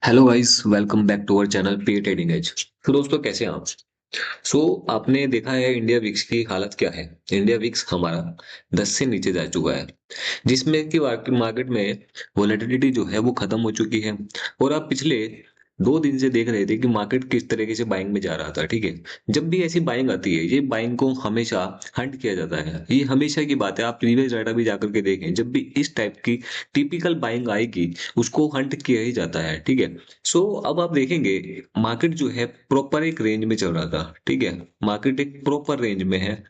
Hello guys, welcome back to our channel पे trading edge. तो दोस्तों, कैसे हैं आप? आपने देखा है इंडिया विक्स की हालत क्या है। इंडिया विक्स हमारा 10 से नीचे जा चुका है, जिसमें कि मार्केट में वोलेटिलिटी जो है वो खत्म हो चुकी है। और आप पिछले 2 दिन से देख रहे थे कि मार्केट किस तरीके से बाइंग में जा रहा था। ठीक है, जब भी ऐसी बाइंग आती है, ये बाइंग को हमेशा हंट किया जाता है। ये हमेशा की बात है, आप प्रीवियस डाटा भी जाकर के देखें, जब भी इस टाइप की टिपिकल बाइंग आएगी, उसको हंट किया ही जाता है। ठीक है। अब आप देखेंगे, मार्केट जो है प्रॉपर एक रेंज में चल रहा था। ठीक है, मार्केट एक प्रॉपर रेंज में है।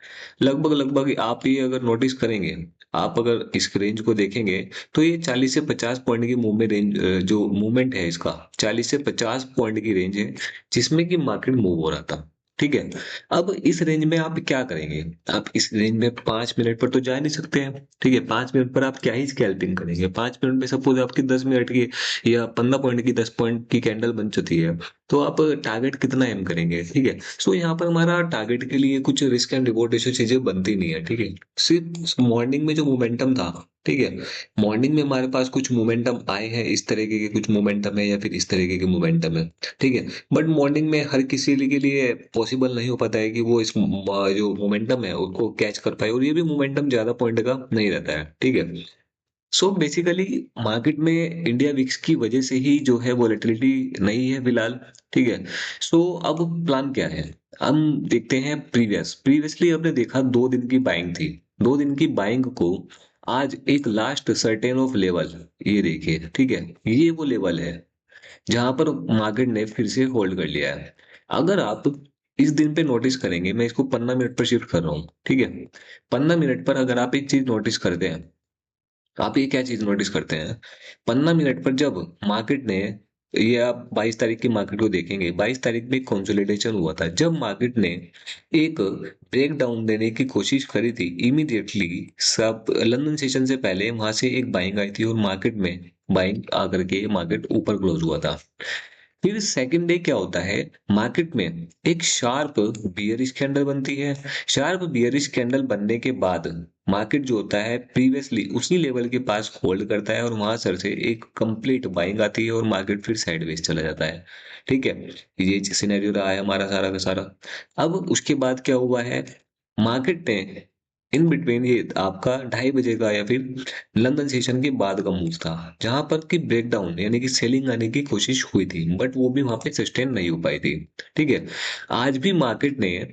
लगभग लगभग आप ये अगर नोटिस करेंगे, आप अगर इस रेंज को देखेंगे, तो ये 40 से 50 पॉइंट की मूवमेंट रेंज, जो मूवमेंट है इसका 40 से 50 पॉइंट की रेंज है, जिसमें कि मार्केट मूव हो रहा था। ठीक है। अब इस रेंज में आप क्या करेंगे? आप इस रेंज में 5 मिनट पर तो जा नहीं सकते हैं। ठीक है, 5 मिनट पर आप क्या ही स्कैल्पिंग करेंगे? 5 मिनट में सपोज आपकी 10 मिनट की या 15 पॉइंट की, 10 पॉइंट की कैंडल बन चुकी है, तो आप टारगेट कितना एम करेंगे? ठीक है। यहाँ पर हमारा टारगेट के लिए कुछ रिस्क एंड रिवॉर्ड रेशियो चीजें बनती नहीं है। ठीक है, सिर्फ मॉर्निंग में जो मोमेंटम था, ठीक है, मॉर्निंग में हमारे पास कुछ मोमेंटम आए हैं, इस तरीके के कुछ मोमेंटम है या फिर इस तरीके के मोमेंटम है। ठीक है, बट मॉर्निंग में हर किसी के लिए पॉसिबल नहीं हो पाता है कि वो इस जो मोमेंटम है उसको कैच कर पाए, और ये भी मोमेंटम ज्यादा पॉइंट का नहीं रहता है। ठीक है। बेसिकली मार्केट में इंडिया विक्स की वजह से ही जो है वोलेटिलिटी नहीं है फिलहाल। ठीक है। अब प्लान क्या है? हम देखते हैं प्रीवियसली आपने देखा 2 दिन की बाइंग थी। 2 दिन की बाइंग को आज एक लास्ट सर्टेन ऑफ लेवल, ये देखिए। ठीक है, ये वो लेवल है जहां पर मार्केट ने फिर से होल्ड कर लिया है। अगर आप इस दिन पे नोटिस करेंगे, मैं इसको 15 मिनट पर शिफ्ट कर रहा हूँ। ठीक है, 15 मिनट पर अगर आप एक चीज नोटिस करते हैं, तो आप ये क्या चीज नोटिस करते हैं? 15 मिनट पर जब मार्केट ने, ये आप 22 तारीख की मार्केट को देखेंगे, 22 तारीख में कंसोलिडेशन हुआ था, जब मार्केट ने एक ब्रेक डाउन देने की कोशिश करी थी, इमीडिएटली सब लंदन सेशन से पहले वहां से एक बाइंग आई थी और मार्केट में बाइंग आकर के मार्केट ऊपर क्लोज हुआ था। फिर सेकंड डे क्या होता है, मार्केट में एक शार्प बियरिश कैंडल बनती है। शार्प बियरिश कैंडल बनने के बाद मार्केट जो होता है प्रीवियसली उसी लेवल के पास होल्ड करता है, और वहां सर से एक कंप्लीट बाइंग आती है और मार्केट फिर साइडवेज चला जाता है। ठीक है, ये सिनेरियो रहा है हमारा सारा का सारा। अब उसके बाद क्या हुआ है, मार्केट ने इन बिटवीन, ये आपका 2:30 बजे का या फिर लंदन सेशन के बाद का मूव था, जहां पर कि ब्रेकडाउन यानी कि सेलिंग आने की कोशिश हुई थी, बट वो भी वहां पे सस्टेन नहीं हो पाई थी। ठीक है, आज भी मार्केट ने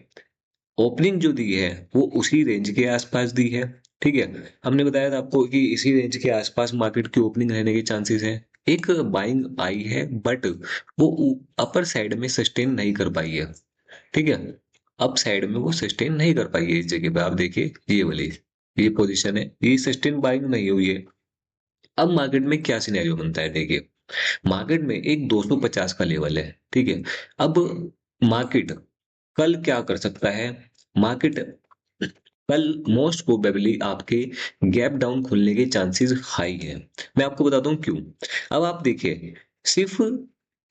ओपनिंग जो दी है वो उसी रेंज के आसपास दी है। ठीक है, हमने बताया था आपको कि इसी रेंज के आसपास मार्केट की ओपनिंग रहने के चांसेस है। एक बाइंग आई है, बट वो अपर साइड में सस्टेन नहीं कर पाई है। ठीक है, अप साइड में वो सस्टेन नहीं कर पाई है। इस जगह पे आप देखिए, ये वाली ये पोजीशन है, ये सस्टेन बाइंग नहीं हुई है। अब मार्केट में क्या सिनेरियो बनता है, देखिए। मार्केट में एक 250 का लेवल है। ठीक है, अब मार्केट कल क्या कर सकता है? मार्केट कल मोस्ट प्रोबेबली आपके गैप डाउन खुलने के चांसेस हाई है। मैं आपको बताता हूँ क्यों। अब आप देखिए, सिर्फ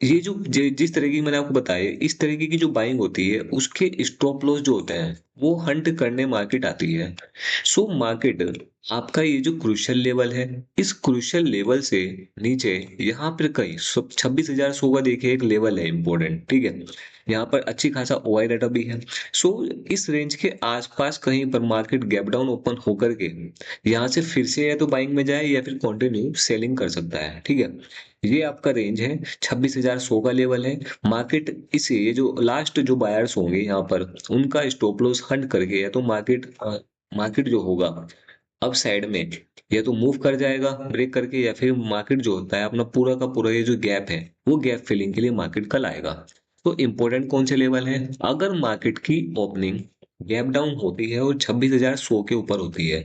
ये जो जिस तरह की मैंने आपको बताया, इस तरीके की जो बाइंग होती है, उसके स्टॉप लॉस जो होते हैं वो हंट करने मार्केट आती है। मार्केट आपका ये जो क्रूशियल लेवल है, इस क्रूशियल लेवल से नीचे यहाँ पर कहीं 26,100 का देखिए एक लेवल है इंपॉर्टेंट। ठीक है, यहाँ पर अच्छी खासा ओआई डाटा भी है। सो इस रेंज के आसपास कहीं पर मार्केट गैप डाउन ओपन होकर के यहाँ से फिर से या तो बाइंग में जाए या फिर कंटिन्यू सेलिंग कर सकता है। ठीक है, ये आपका रेंज है, 26,100 का लेवल है। मार्केट इसे, ये जो लास्ट जो बायर्स होंगे यहाँ पर, उनका स्टॉप लॉस हंट करके, या तो मार्केट जो होगा अब साइड में, या तो मूव कर जाएगा ब्रेक करके, या फिर मार्केट जो होता है अपना पूरा का पूरा ये जो गैप है, वो गैप फिलिंग के लिए मार्केट कल आएगा। तो इंपॉर्टेंट कौन से लेवल है? अगर मार्केट की ओपनिंग गैप डाउन होती है और 26,100 के ऊपर होती है,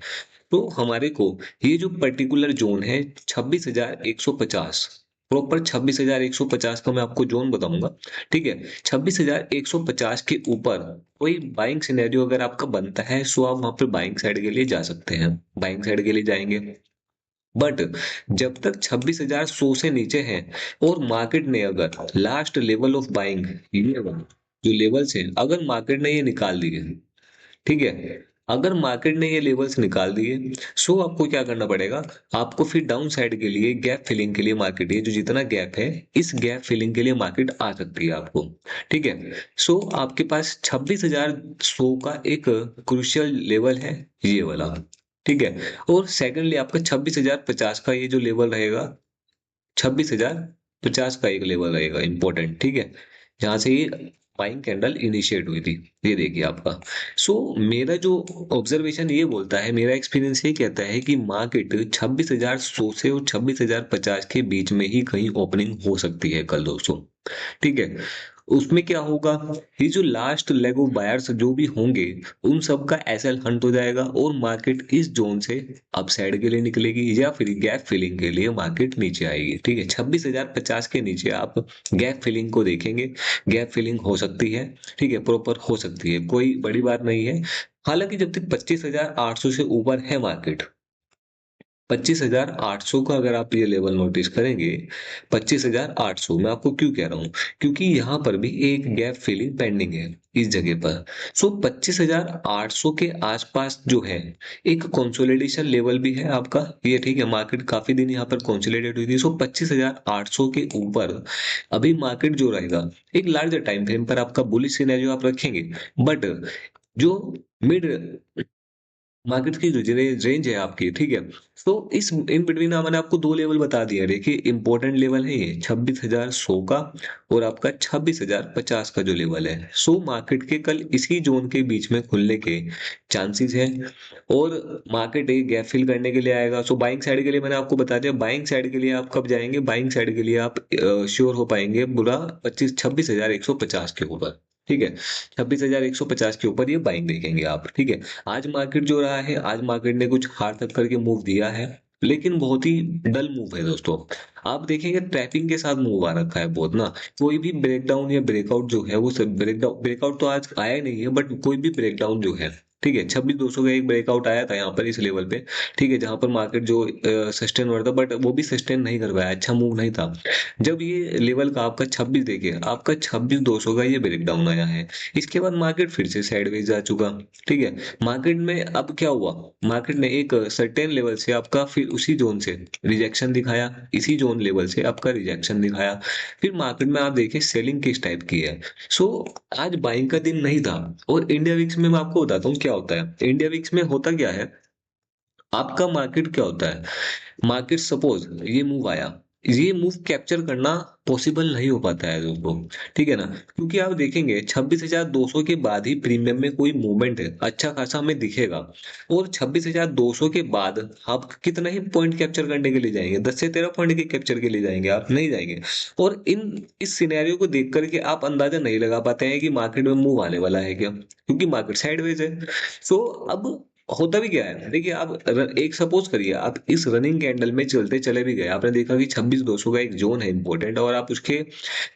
तो हमारे को ये जो पर्टिकुलर जोन है 26,150, प्रॉपर 26,150 का मैं आपको जोन बताऊंगा। ठीक है, 26,150 के ऊपर कोई बाइंग सिनेरियो अगर आपका बनता है, सो आप वहां पर बाइंग साइड के लिए जा सकते हैं, बाइंग साइड के लिए जाएंगे। बट जब तक 26,100 से नीचे है, और मार्केट ने अगर लास्ट लेवल ऑफ बाइंग, ये वाला जो लेवल से अगर मार्केट ने ये निकाल दिए, ठीक है, अगर मार्केट ने ये लेवल्स निकाल दिए, सो आपको क्या करना पड़ेगा, आपको फिर डाउन साइड के लिए गैप फिलिंग के लिए मार्केट, ये जो जितना गैप है इस गैप फिलिंग के लिए मार्केट आ सकती है आपको। ठीक है। सो आपके पास 26,100 का एक क्रुशियल लेवल है, ये वाला। ठीक है। और सेकंडली आपका 26,050 का ये जो लेवल रहेगा, 26,050 का एक लेवल रहेगा इंपॉर्टेंट। ठीक है। जहां से ये बाइंग कैंडल इनिशिएट हुई थी, ये देखिए आपका। सो मेरा जो ऑब्जर्वेशन ये बोलता है, मेरा एक्सपीरियंस ये कहता है कि मार्केट 26,100 से और 26,050 के बीच में ही कहीं ओपनिंग हो सकती है कल दोस्तों। ठीक है। उसमें क्या होगा, ये जो लास्ट लेग ऑफ बायर्स जो भी होंगे, उन सब का एसएल हंट हो जाएगा और मार्केट इस जोन से अपसाइड के लिए निकलेगी, या फिर गैप फिलिंग के लिए मार्केट नीचे आएगी। ठीक है। 26,050 के नीचे आप गैप फिलिंग को देखेंगे, गैप फिलिंग हो सकती है। ठीक है, प्रॉपर हो सकती है, कोई बड़ी बात नहीं है। हालांकि जब तक 25,800 से ऊपर है मार्केट, 25,800 का अगर आप ये लेवल नोटिस करेंगे, 25,800, मैं आपको क्यों कह रहा हूँ, क्योंकि यहाँ पर भी एक गैप फिलिंग पेंडिंग है इस जगह पर। सो 25,800 के आसपास जो है, एक कंसोलिडेशन लेवल भी है आपका ये। ठीक है। मार्केट काफी दिन यहाँ पर कंसोलिडेट हुई थी। सो 25,800 के ऊपर अभी मार्केट जो रहेगा, एक लार्जर टाइम फ्रेम पर आपका बुलिश सिनेरियो आप रखेंगे। बट जो मिड मार्केट की जो रेंज है आपकी, ठीक है, तो इस इन बिटवीन मैंने आपको दो लेवल बता दिया। देखिए इंपॉर्टेंट लेवल है ये 26,100 का, और आपका 26,050 का जो लेवल है। सो मार्केट के कल इसी जोन के बीच में खुलने के चांसेस है, और मार्केट एक गैप फिल करने के लिए आएगा। सो बाइंग साइड के लिए मैंने आपको बता दिया, बाइंग साइड के लिए आप कब जाएंगे, बाइंग साइड के लिए आप श्योर हो पाएंगे बुरा 26,150 के ऊपर। ठीक है। 26,150 के ऊपर ये बाइंग देखेंगे आप। ठीक है। आज मार्केट जो रहा है, आज मार्केट ने कुछ हार तक करके मूव दिया है, लेकिन बहुत ही डल मूव है दोस्तों। आप देखेंगे ट्रैपिंग के साथ मूव आ रखा है बहुत ना। कोई भी ब्रेकडाउन या ब्रेकआउट जो है, वो सब ब्रेकआउट तो आज आया नहीं है, बट कोई भी ब्रेकडाउन जो है, ठीक है, 26,200 का एक ब्रेकआउट आया था यहाँ पर इस लेवल पे। ठीक है। जहां पर मार्केट जो सस्टेन हो रहा था, बट वो भी सस्टेन नहीं कर पाया, अच्छा मूव नहीं था। जब ये लेवल का आपका 26, देखिए आपका 26,200 का ये ब्रेकडाउन आया है, इसके बाद मार्केट फिर से साइडवेज जा चुका। ठीक है। मार्केट में अब क्या हुआ, मार्केट ने एक सर्टेन लेवल से आपका फिर उसी जोन से रिजेक्शन दिखाया, इसी जोन लेवल से आपका रिजेक्शन दिखाया। फिर मार्केट में आप देखिए सेलिंग किस टाइप की है। सो आज बाइंग का दिन नहीं था। और इंडिया विक्स में मैं आपको बताता हूँ क्या होता है। इंडिया विक्स में होता क्या है, आपका मार्केट क्या होता है, मार्केट सपोज ये मूव आया, ये मूव कैप्चर करना पॉसिबल नहीं हो पाता है दोस्तों। ठीक है ना, क्योंकि आप देखेंगे 26,200 के बाद ही प्रीमियम में कोई मूवमेंट है अच्छा खासा हमें दिखेगा। और 26,200 के बाद आप कितना ही पॉइंट कैप्चर करने के लिए जाएंगे, 10 से 13 पॉइंट के कैप्चर के लिए जाएंगे, आप नहीं जाएंगे। और इस सिनेरियो को देख करके आप अंदाजा नहीं लगा पाते हैं कि मार्केट में मूव आने वाला है क्या, क्योंकि मार्केट साइडवेज है। सो अब होता भी क्या है, देखिए आप एक सपोज करिए, आप इस रनिंग कैंडल में चलते चले भी गए, आपने देखा कि 26,200 का एक जोन है इंपॉर्टेंट, और आप उसके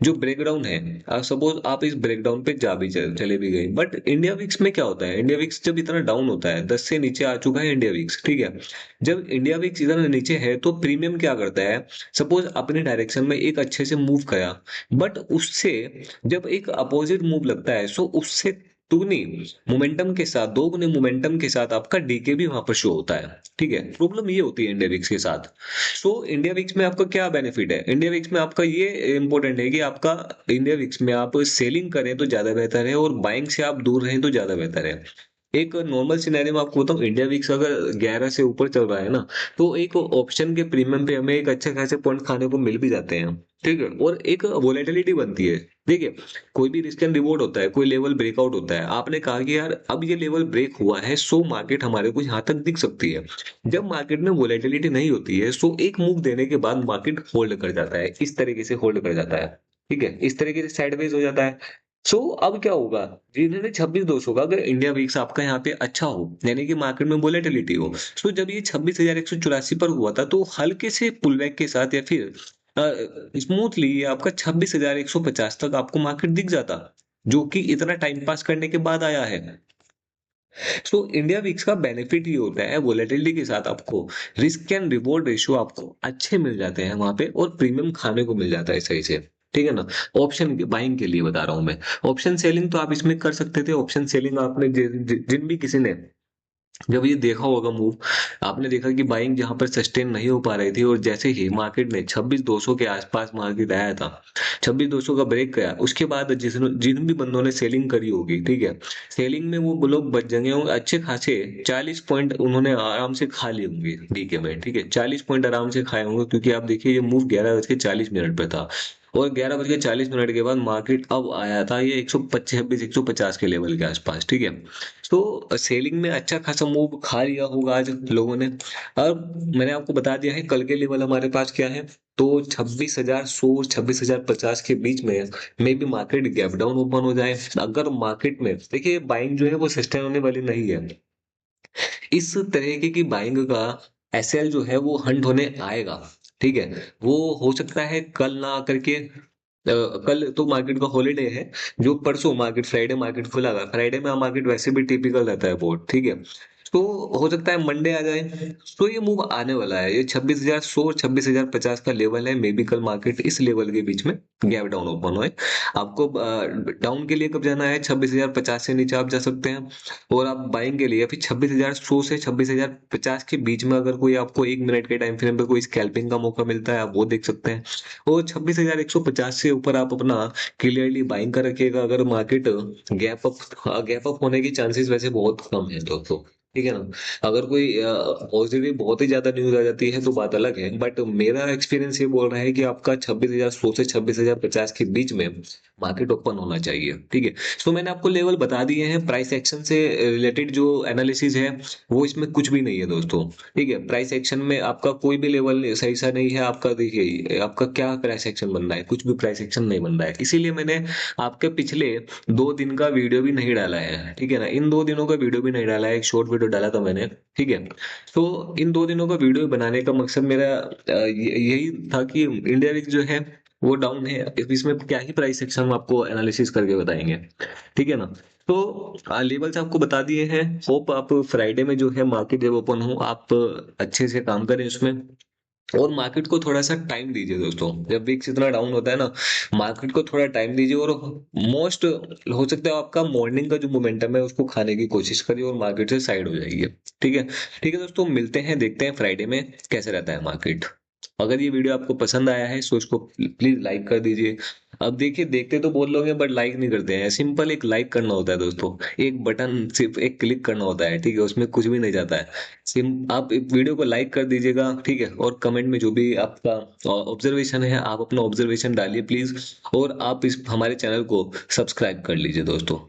जो ब्रेकडाउन है, आप सपोज आप इस ब्रेकडाउन पे जा भी चले भी गए। बट इंडिया विक्स में क्या होता है, इंडिया विक्स जब इतना डाउन होता है, 10 से नीचे आ चुका है इंडिया विक्स, ठीक है, जब इंडिया विक्स इतना नीचे है तो प्रीमियम क्या करता है, सपोज अपने डायरेक्शन में एक अच्छे से मूव करा, बट उससे जब एक अपोजिट मूव लगता है, सो उससे दुगनी मोमेंटम के साथ, दोगुने मोमेंटम के साथ आपका डीके भी वहां पर शो होता है। ठीक है। प्रॉब्लम ये होती है इंडिया विक्स के साथ। सो इंडिया विक्स में आपका क्या बेनिफिट है, इंडिया विक्स में आपका ये इंपॉर्टेंट है कि आपका इंडिया विक्स में आप सेलिंग करें तो ज्यादा बेहतर है, और बाइंग से आप दूर रहें तो ज्यादा बेहतर है। एक नॉर्मल सिनेरियो में आपको बताऊं, इंडिया विक्स अगर 11 से ऊपर चल रहा है ना, तो एक ऑप्शन के प्रीमियम पे हमें एक अच्छे खासे पॉइंट खाने को मिल भी जाते हैं। ठीक है। और एक वोलेटिलिटी बनती है। देखिए कोई भी रिस्क एंड रिवॉर्ड होता है, कोई लेवल ब्रेकआउट होता है, आपने कहा कि यार अब ये लेवल ब्रेक हुआ है, सो मार्केट हमारे को यहाँ तक दिख सकती है। जब मार्केट में वोलेटिलिटी नहीं होती है, सो एक मूव देने के बाद मार्केट होल्ड कर जाता है, इस तरीके से होल्ड कर जाता है। ठीक है। इस तरीके से साइडवेज हो जाता है। सो अब क्या होगा, जिन्होंने 26,200 का, अगर इंडिया वीक्स आपका यहाँ पे अच्छा हो, यानी कि मार्केट में वोलेटिलिटी हो, सो जब ये 26,184 पर हुआ था, तो हल्के से पुलबैक के साथ या फिर स्मूथली आपका 26,150 तक आपको मार्केट दिख जाता, जो कि इतना टाइम पास करने के बाद आया है। सो इंडिया वीक्स का बेनिफिट ये होता है, वोलेटिलिटी के साथ आपको रिस्क एंड रिवॉर्ड रेशियो आपको अच्छे मिल जाते हैं वहां पे, और प्रीमियम खाने को मिल जाता है सही से। ठीक है ना। ऑप्शन बाइंग के लिए बता रहा हूं मैं। ऑप्शन सेलिंग तो आप इसमें कर सकते थे, ऑप्शन सेलिंग आपने जिन भी किसी ने जब ये देखा होगा मूव, आपने देखा कि बाइंग जहां पर सस्टेन नहीं हो पा रही थी और जैसे ही मार्केट में 26,200 के आसपास मार्केट आया था, 26,200 का ब्रेक गया, उसके बाद जिन भी बंदों ने सेलिंग करी होगी, ठीक है, सेलिंग में वो लोग बच जाएंगे होंगे अच्छे खासे 40 पॉइंट उन्होंने आराम से खा लिए होंगे डीके में, ठीक है, 40 पॉइंट आराम से खाए होंगे, क्योंकि आप देखिए ये मूव 11:40 पे था और 11:40 के बाद मार्केट अब आया था ये 125 150 के लेवल के आसपास, ठीक है। तो सेलिंग में अच्छा खासा मूव खा लिया होगा आज लोगों ने। अब मैंने आपको बता दिया है कल के लेवल हमारे पास क्या है। तो 26,100 26,050 के बीच में भी मार्केट गैप डाउन ओपन हो जाए, अगर मार्केट में देखिए बाइंग जो है वो सस्टेन होने वाली नहीं है, इस तरीके की बाइंग का एसएल जो है वो हंट होने आएगा, ठीक है। वो हो सकता है कल ना आकर के कल तो मार्केट का हॉलीडे है, जो परसों मार्केट फ्राइडे मार्केट खुला था, फ्राइडे में मार्केट वैसे भी टिपिकल रहता है बहुत, ठीक है। तो हो सकता है मंडे आ जाए। तो ये मूव आने वाला है, ये 26,100 26,050 का लेवल है, मे बी कल मार्केट इस लेवल के बीच में गैप डाउन ओपन हो। आपको डाउन के लिए कब जाना है, 26,050 से नीचे आप जा सकते हैं, और आप बाइंग के लिए फिर 26,100 से 26,050 के बीच में अगर कोई आपको 1 मिनट के टाइम फ्रेम पे कोई स्कैल्पिंग का मौका मिलता है, आप वो देख सकते हैं। और 26,150 से ऊपर आप अपना क्लियरली बाइंग कर रखिएगा, अगर मार्केट गैप अप होने की चांसेस वैसे बहुत कम है दोस्तों, ठीक है ना। अगर कोई पॉजिटिव बहुत ही ज्यादा न्यूज आ जाती है तो बात अलग है, बट मेरा एक्सपीरियंस ये बोल रहा है कि आपका 26,100 से 26,050 के बीच में मार्केट ओपन होना चाहिए, ठीक है। तो मैंने आपको लेवल बता दिए हैं, प्राइस एक्शन से रिलेटेड जो एनालिसिस है वो इसमें कुछ भी नहीं है दोस्तों, ठीक है। प्राइस एक्शन में आपका कोई भी लेवल सही सा नहीं है आपका, देखिए आपका क्या प्राइस एक्शन बन रहा है, कुछ भी प्राइस एक्शन नहीं बन रहा है, इसीलिए मैंने आपके पिछले 2 दिन का वीडियो भी नहीं डाला है, ठीक है ना। इन 2 दिनों का वीडियो भी नहीं डाला है, एक शॉर्ट वीडियो डाला था मैंने, ठीक है। तो इन 2 दिनों का वीडियो बनाने का मकसद मेरा यही था कि इंडिया वीक जो है वो डाउन है, इसमें क्या ही प्राइस एक्शन हम आपको एनालिसिस करके बताएंगे, ठीक है ना। तो लेवल्स आपको बता दिए हैं, होप आप फ्राइडे में जो है मार्केट जब ओपन हो आप अच्छे से काम करें उसमें, और मार्केट को थोड़ा सा टाइम दीजिए दोस्तों, जब विक्स इतना डाउन होता है ना, मार्केट को थोड़ा टाइम दीजिए, और मोस्ट हो सकता है आपका मॉर्निंग का जो मोमेंटम है उसको खाने की कोशिश करिए और मार्केट से साइड हो जाइए, ठीक है। ठीक है दोस्तों, मिलते हैं, देखते हैं फ्राइडे में कैसे रहता है मार्केट। अगर ये वीडियो आपको पसंद आया है तो इसको प्लीज लाइक कर दीजिए। अब देखिए देखते तो बहुत लोग हैं बट लाइक नहीं करते हैं, सिंपल एक लाइक करना होता है दोस्तों, एक बटन सिर्फ एक क्लिक करना होता है, ठीक है, उसमें कुछ भी नहीं जाता है। सिम आप वीडियो को लाइक कर दीजिएगा, ठीक है, और कमेंट में जो भी आपका ऑब्जर्वेशन है आप अपना ऑब्जर्वेशन डालिए प्लीज, और आप इस हमारे चैनल को सब्सक्राइब कर लीजिए दोस्तों।